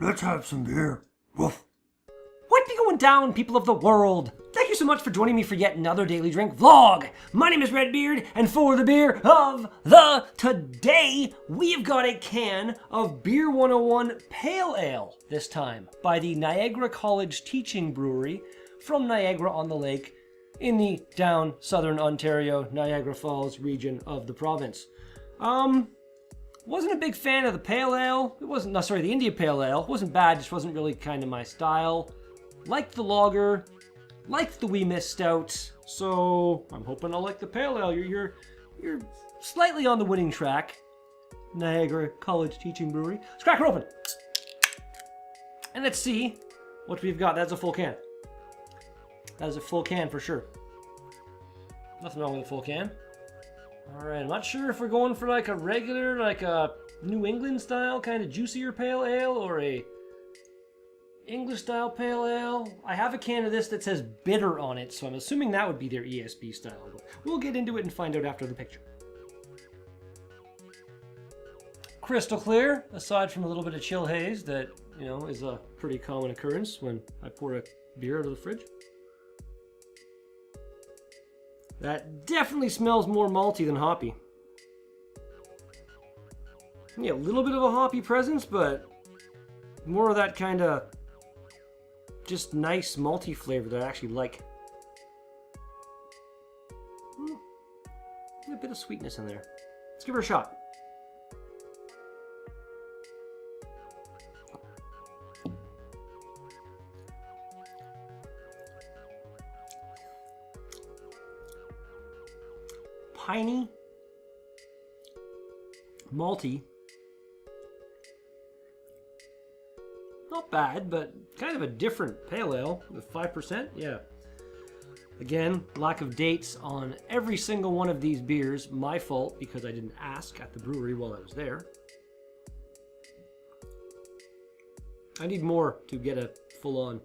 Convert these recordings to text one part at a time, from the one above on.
Let's have some beer. Woof. What be going down, people of the world? Thank you so much for joining me for yet another Daily Drink vlog. My name is Redbeard, and for the beer of the today, we have got a can of Beer 101 Pale Ale, this time, by the Niagara College Teaching Brewery from Niagara-on-the-Lake in the down southern Ontario, Niagara Falls region of the province. Wasn't a big fan of the Pale Ale. It wasn't, no, sorry, the India Pale Ale. It wasn't bad, just wasn't really kind of my style. Liked the lager, liked the Wee Miss Stout, so I'm hoping I'll like the Pale Ale. You're slightly on the winning track. Niagara College Teaching Brewery. Let's crack her open. And let's see what we've got. That's a full can. That is a full can for sure. Nothing wrong with a full can. Alright, I'm not sure if we're going for like a regular, like a New England style, kind of juicier Pale Ale, or a English style Pale Ale. I have a can of this that says bitter on it, so I'm assuming that would be their ESB style. But we'll get into it and find out after the picture. Crystal clear, aside from a little bit of chill haze that, you know, is a pretty common occurrence when I pour a beer out of the fridge. That definitely smells more malty than hoppy. Yeah, a little bit of a hoppy presence, but more of that kind of just nice malty flavor that I actually like. A bit of sweetness in there. Let's give her a shot. Piney, malty, not bad, but kind of a different pale ale with 5%. Yeah. Again, lack of dates on every single one of these beers. My fault because I didn't ask at the brewery while I was there. I need more to get a full-on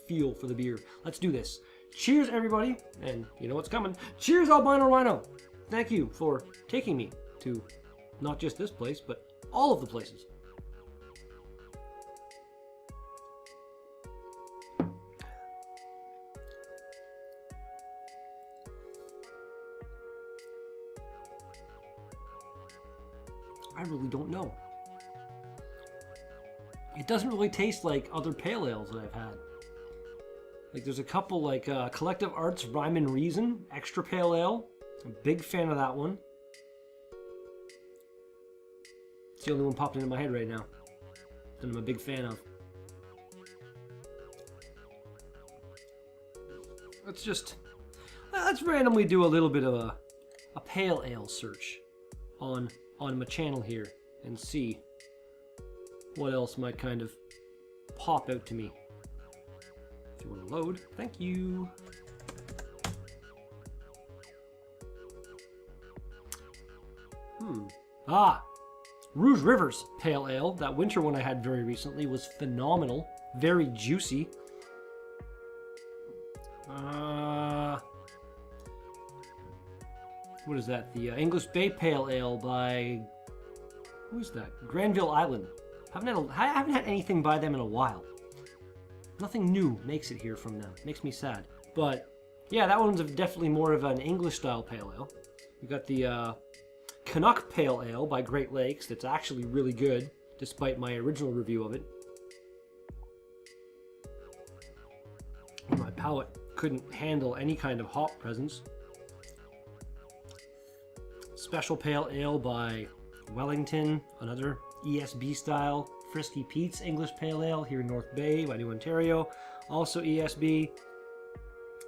feel for the beer. Let's do this. Cheers, everybody, and you know what's coming. Cheers, Albino Rhino. Thank you for taking me to not just this place, but all of the places. I really don't know. It doesn't really taste like other pale ales that I've had. Like there's a couple like Collective Arts Rhyme and Reason Extra Pale Ale. I'm a big fan of that one. It's the only one popping into my head right now that I'm a big fan of. Let's randomly do a little bit of a pale ale search on my channel here and see what else might kind of pop out to me. You want to load? Thank you. Rouge River's Pale Ale. That winter one I had very recently was phenomenal. Very juicy. What is that? The English Bay Pale Ale by... Who's that? Granville Island. I haven't had anything by them in a while. Nothing new makes it here from them. Makes me sad. But yeah, that one's definitely more of an English style pale ale. We got the Canuck Pale Ale by Great Lakes that's actually really good, despite my original review of it. My palate couldn't handle any kind of hop presence. Special Pale Ale by Wellington, another ESB style. Frisky Pete's English Pale Ale here in North Bay by New Ontario, also ESB.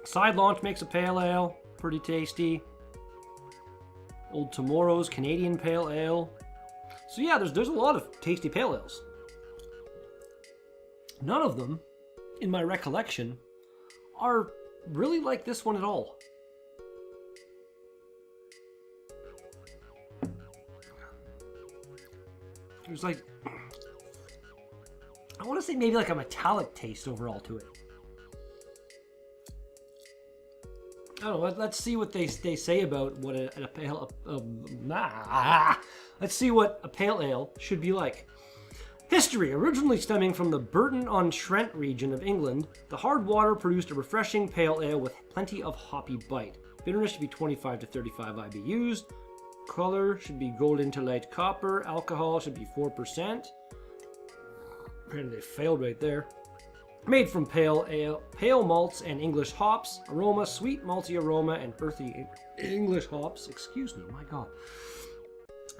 Side Launch makes a Pale Ale, pretty tasty. Old Tomorrow's Canadian Pale Ale. So yeah, there's a lot of tasty Pale Ales. None of them, in my recollection, are really like this one at all. There's like, I want to say maybe like a metallic taste overall to it. I don't know. Let's see what they say about what a pale. Let's see what a pale ale should be like. History. Originally stemming from the Burton-on-Trent region of England, the hard water produced a refreshing pale ale with plenty of hoppy bite. Bitterness should be 25 to 35 IBUs. Color should be golden to light copper. Alcohol should be 4%. Apparently they failed right there. Made from pale malts and English hops. Aroma, sweet malty aroma and earthy English hops. Excuse me, my God.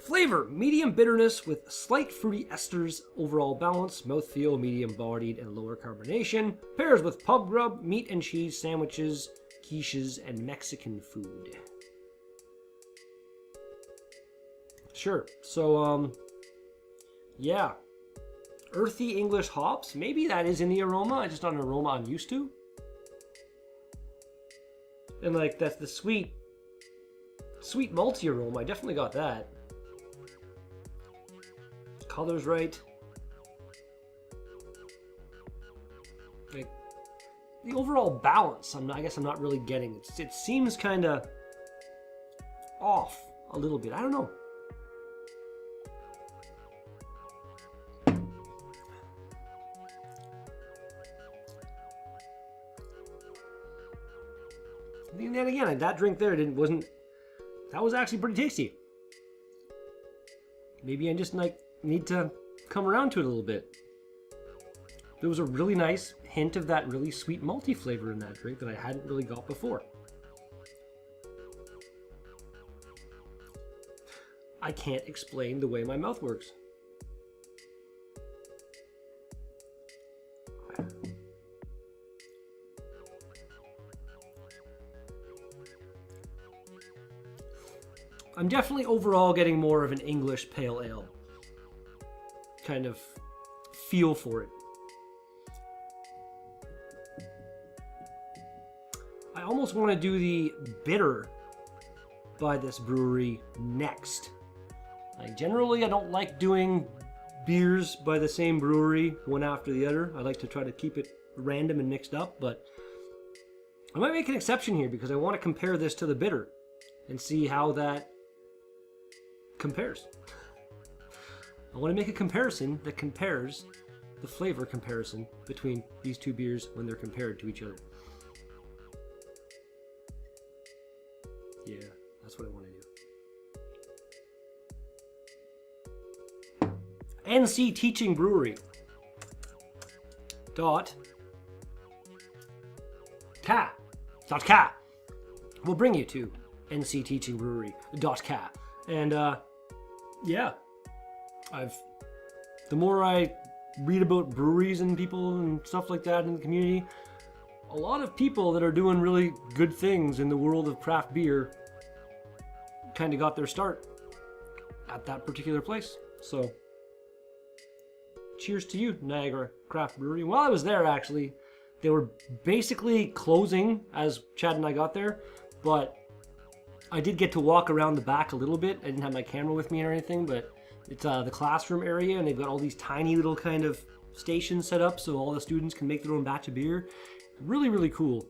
Flavor, medium bitterness with slight fruity esters. Overall balance, mouthfeel, medium bodied and lower carbonation. Pairs with pub grub, meat and cheese sandwiches, quiches, and Mexican food. Sure, so, yeah. Earthy English hops, maybe that is in the aroma, just not an aroma I'm used to. And like, that's the sweet malty aroma, I definitely got that. Color's right. Like, the overall balance, I guess I'm not really getting. It seems kind of off a little bit, I don't know. And then again, that drink there that was actually pretty tasty. Maybe I just need to come around to it a little bit. There was a really nice hint of that really sweet malty flavor in that drink that I hadn't really got before. I can't explain the way my mouth works. I'm definitely overall getting more of an English pale ale kind of feel for it. I almost want to do the bitter by this brewery next. Like, generally, I don't like doing beers by the same brewery one after the other. I like to try to keep it random and mixed up, but I might make an exception here because I want to compare this to the bitter and see how that compares. I want to make a comparison that compares the flavor comparison between these two beers when they're compared to each other. Yeah, that's what I want to do. ncteachingbrewery.ca will bring you to ncteachingbrewery.ca. And yeah, the more I read about breweries and people and stuff like that in the community, a lot of people that are doing really good things in the world of craft beer kind of got their start at that particular place. So cheers to you, Niagara Craft Brewery. While I was there, actually, they were basically closing as Chad and I got there, but I did get to walk around the back a little bit. I didn't have my camera with me or anything, but it's the classroom area, and they've got all these tiny little kind of stations set up so all the students can make their own batch of beer. Really, really cool.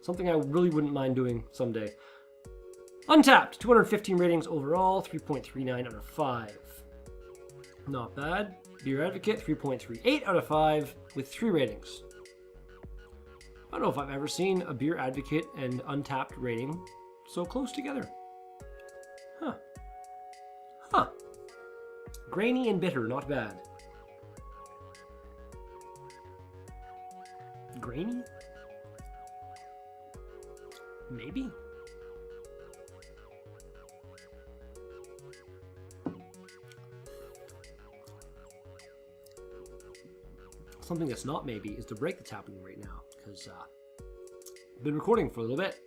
Something I really wouldn't mind doing someday. Untapped, 215 ratings overall, 3.39 out of 5. Not bad. Beer Advocate, 3.38 out of 5 with 3 ratings. I don't know if I've ever seen a Beer Advocate and Untapped rating so close together. Huh. Grainy and bitter, not bad. Grainy? Maybe? Something that's not maybe is to break the tap room right now, because I've been recording for a little bit.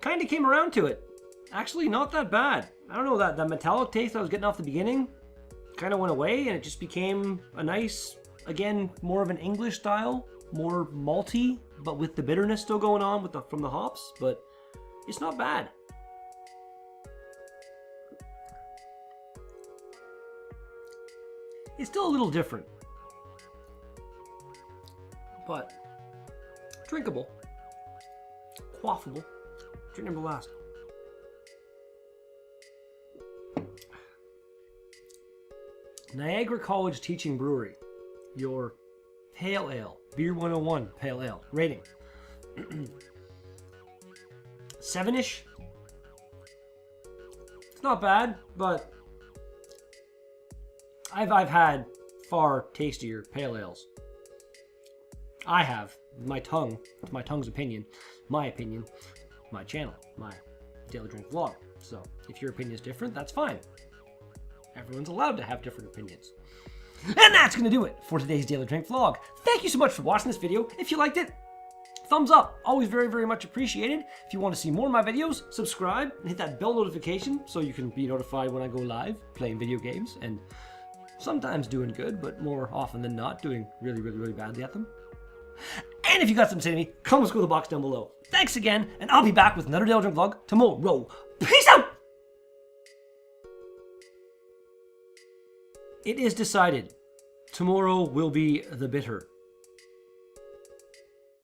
Kind of came around to it. Actually, not that bad. I don't know, that metallic taste I was getting off the beginning kind of went away, and it just became a nice, again, more of an English style, more malty, but with the bitterness still going on from the hops, but it's not bad. It's still a little different, but drinkable, quaffable. Drink number last. Niagara College Teaching Brewery. Your Pale Ale. Beer 101 Pale Ale. Rating. 7-ish. It's not bad, but I've had far tastier pale ales. I have. My tongue's opinion, my channel, my daily drink vlog. So if your opinion is different, that's fine. Everyone's allowed to have different opinions. And that's gonna do it for today's daily drink vlog. Thank you so much for watching this video. If you liked it, thumbs up, always very, very much appreciated. If you want to see more of my videos, subscribe and hit that bell notification so you can be notified when I go live playing video games and sometimes doing good, but more often than not doing really, really, really badly at them. And if you got something to say to me, comments go in the box down below. Thanks again, and I'll be back with another daily drink vlog tomorrow. Peace out! It is decided. Tomorrow will be the bitter.